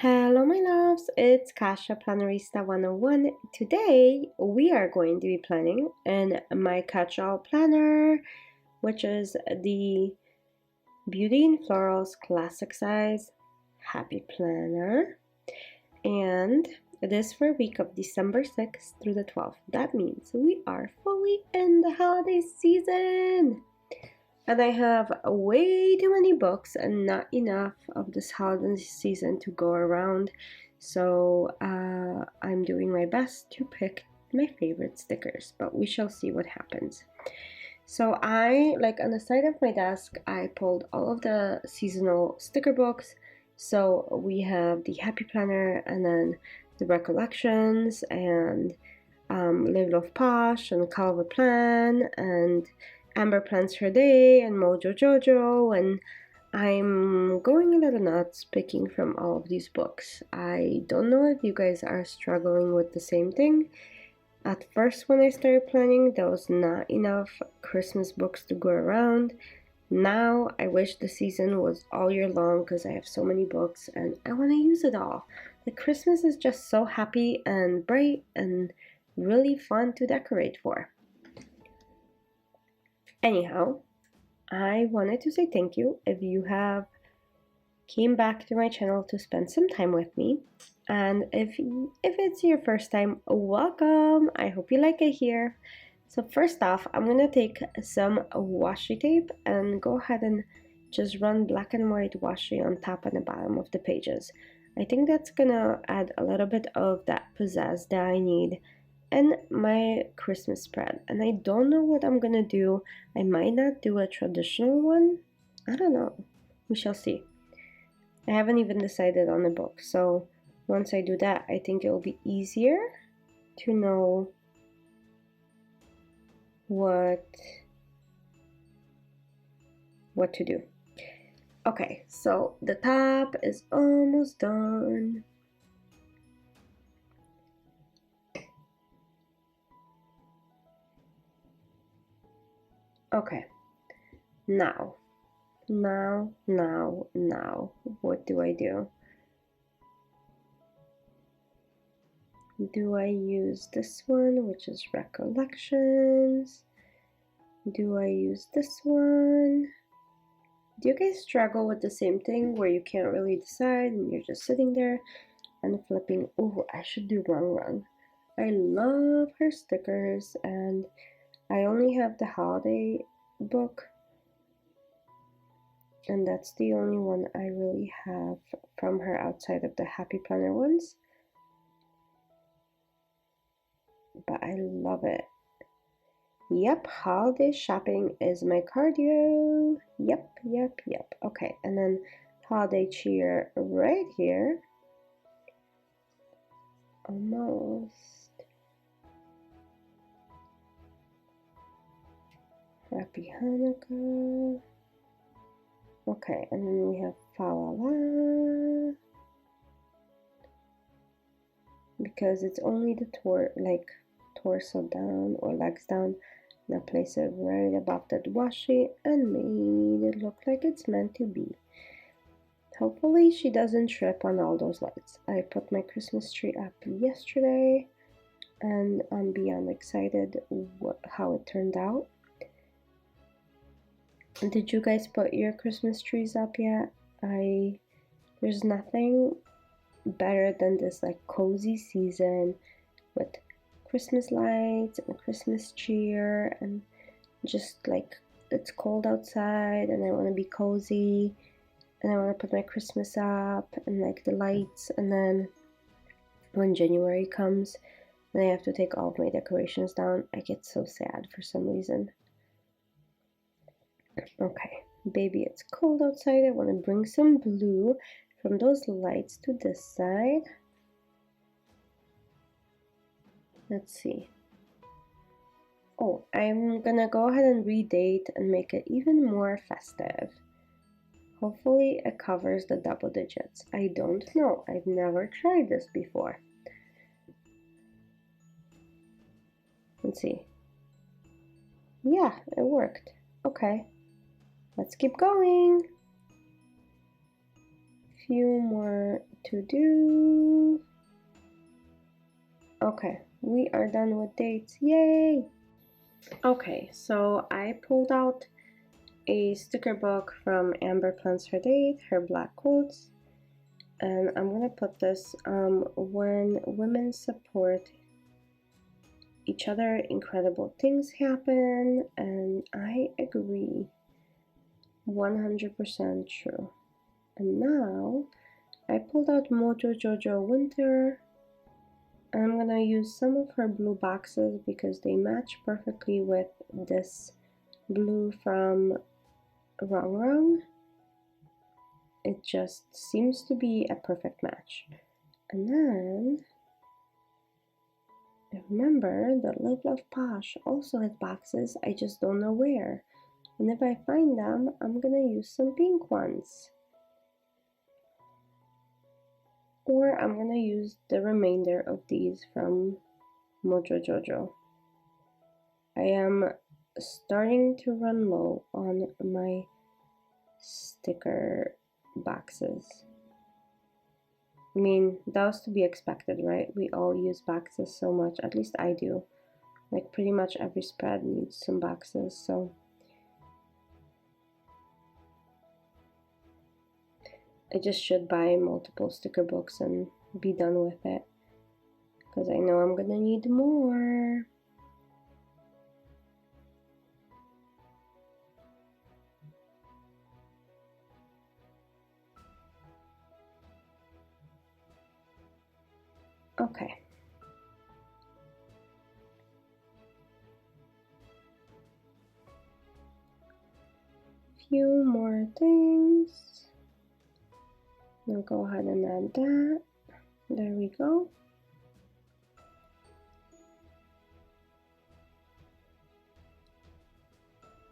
Hello, my loves. It's Kasha Plannerista 101. Today, we are going to be planning in my catch-all planner, which is the Beauty in Florals Classic Size Happy Planner. And it is for a week of December 6th through the 12th. That means we are fully in the holiday season. And I have way too many books and not enough of this holiday season to go around. So I'm doing my best to pick my favorite stickers, but we shall see what happens. So on the side of my desk, I pulled all of the seasonal sticker books. So we have the Happy Planner and then the Recollections and Live Love Posh and Calva Plan and Amber Plans Her Day and Mojo Jojo, and I'm going a little nuts picking from all of these books. I don't know if you guys are struggling with the same thing. At first, when I started planning, there was not enough Christmas books to go around. Now, I wish the season was all year long because I have so many books and I want to use it all. The Christmas is just so happy and bright and really fun to decorate for. Anyhow, I wanted to say thank you if you have came back to my channel to spend some time with me. And if it's your first time, welcome. I hope you like it here. So first off, I'm going to take some washi tape and go ahead and just run black and white washi on top and the bottom of the pages. I think that's going to add a little bit of that pizzazz that I need and my Christmas spread. And I don't know what I'm gonna do. I might not do a traditional one. I don't know. We shall see. I haven't even decided on the book. So once I do that, I think it will be easier to know what to do. Okay, so the top is almost done. Okay, now, what do I do? Do I use this one, which is Recollections? Do I use this one? Do you guys struggle with the same thing where you can't really decide and you're just sitting there and flipping? Oh, I should do RongRong. I love her stickers and I only have the holiday book, and that's the only one I really have from her outside of the Happy Planner ones. But I love it. Yep, holiday shopping is my cardio. Yep. Okay, and then holiday cheer right here. Almost. Happy Hanukkah. Okay, and then we have fa la la. Because it's only the torso down or legs down. And I place it right above that washi and made it look like it's meant to be. Hopefully she doesn't trip on all those lights. I put my Christmas tree up yesterday and I'm beyond excited how it turned out. Did you guys put your Christmas trees up yet? There's nothing better than this cozy season with Christmas lights and Christmas cheer and just it's cold outside and I want to be cozy and I want to put my Christmas up and the lights, and then when January comes and I have to take all of my decorations down, I get so sad for some reason. Okay, baby, it's cold outside. I want to bring some blue from those lights to this side. Let's see. Oh, I'm gonna go ahead and redate and make it even more festive. Hopefully it covers the double digits. I don't know. I've never tried this before. Let's see. Yeah, it worked. Okay. Let's keep going. Few more to do. Okay, we are done with dates. Yay! Okay, so I pulled out a sticker book from Amber Plans Her Date, her black quotes, and I'm gonna put this when women support each other, incredible things happen, and I agree, 100% true. And now I pulled out Mojo Jojo Winter, and I'm gonna use some of her blue boxes because they match perfectly with this blue from RongRong. It just seems to be a perfect match. And then remember that Live Love Posh also has boxes, I just don't know where. And if I find them, I'm gonna use some pink ones. Or I'm gonna use the remainder of these from Mojo Jojo. I am starting to run low on my sticker boxes. I mean, that was to be expected, right? We all use boxes so much, at least I do. Like pretty much every spread needs some boxes, so I just should buy multiple sticker books and be done with it, because I know I'm gonna need more. Okay. Few more things. I'll go ahead and add that. There we go.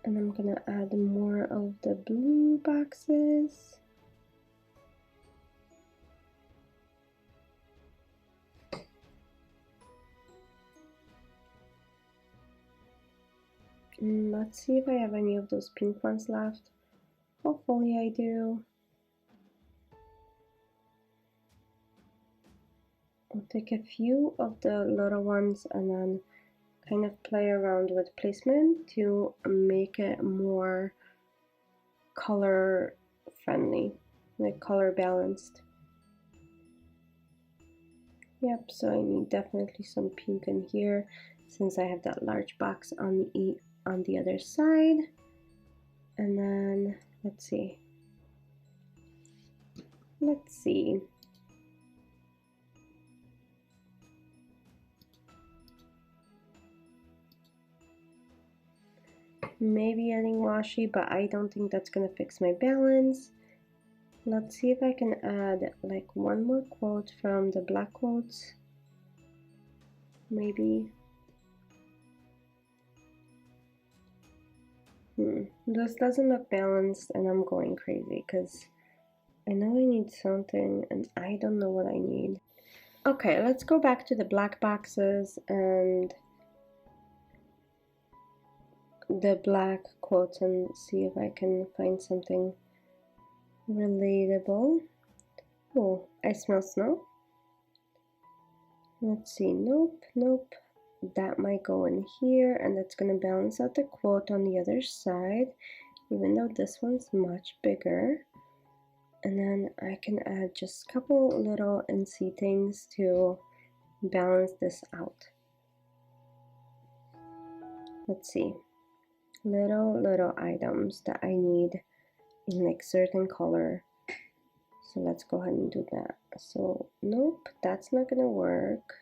And I'm gonna add more of the blue boxes. Let's see if I have any of those pink ones left. Hopefully I do. I'll take a few of the little ones and then kind of play around with placement to make it more color friendly, like color balanced. Yep, so I need definitely some pink in here since I have that large box on the other side. And then let's see. Maybe adding washi, but I don't think that's gonna fix my balance. Let's see if I can add like one more quote from the black quotes. Maybe. This doesn't look balanced and I'm going crazy because I know I need something and I don't know what I need. Okay, let's go back to the black boxes and the black quotes and see if I can find something relatable. Oh, I smell snow. Let's see, nope. That might go in here and that's gonna balance out the quote on the other side, even though this one's much bigger. And then I can add just a couple little NC things to balance this out. Let's see, little items that I need in like certain color. So let's go ahead and do that. So nope, that's not gonna work.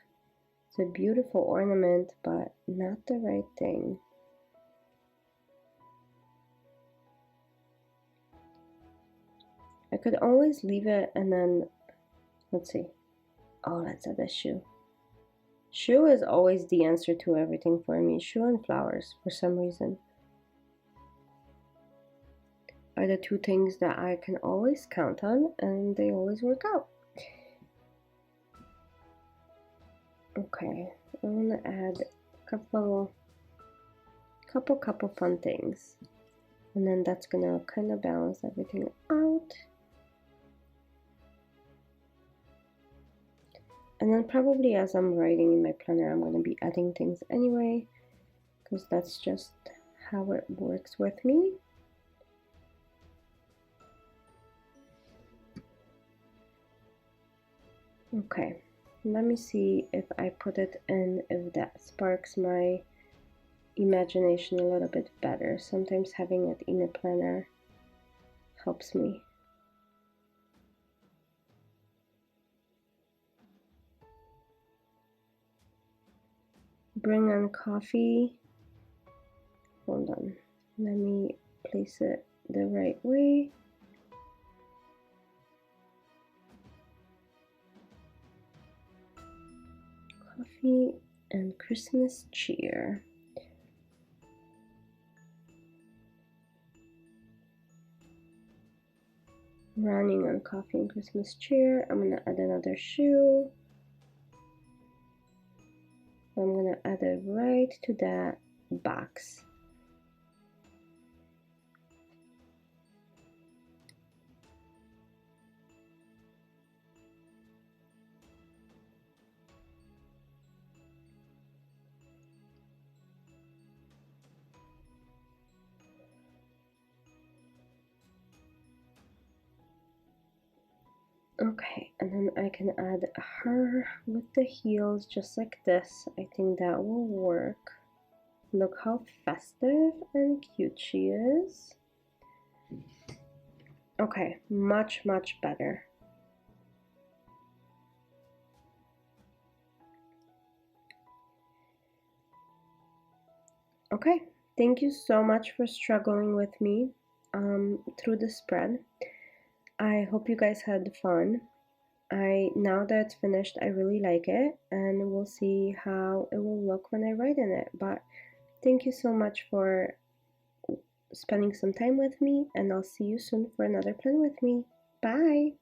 It's a beautiful ornament, but not the right thing. I could always leave it and then, let's see. Oh, let's add a shoe. Shoe is always the answer to everything for me. Shoe and flowers, for some reason, are the two things that I can always count on and they always work out. Okay, I'm gonna add a couple fun things. And then that's gonna kind of balance everything out. And then probably as I'm writing in my planner, I'm going to be adding things anyway, because that's just how it works with me. Okay, let me see if I put it in, if that sparks my imagination a little bit better. Sometimes having it in a planner helps me. Bring on coffee. Hold on, let me place it the right way. Coffee and Christmas cheer. Running on coffee and Christmas cheer. I'm gonna add another shoe. I'm gonna add it right to that box. Okay, and then I can add her with the heels just like this. I think that will work. Look how festive and cute she is. Okay, much better. Okay, thank you so much for struggling with me through the spread. I hope you guys had fun. Now that it's finished, I really like it, and we'll see how it will look when I write in it. But thank you so much for spending some time with me, and I'll see you soon for another plan with me. Bye!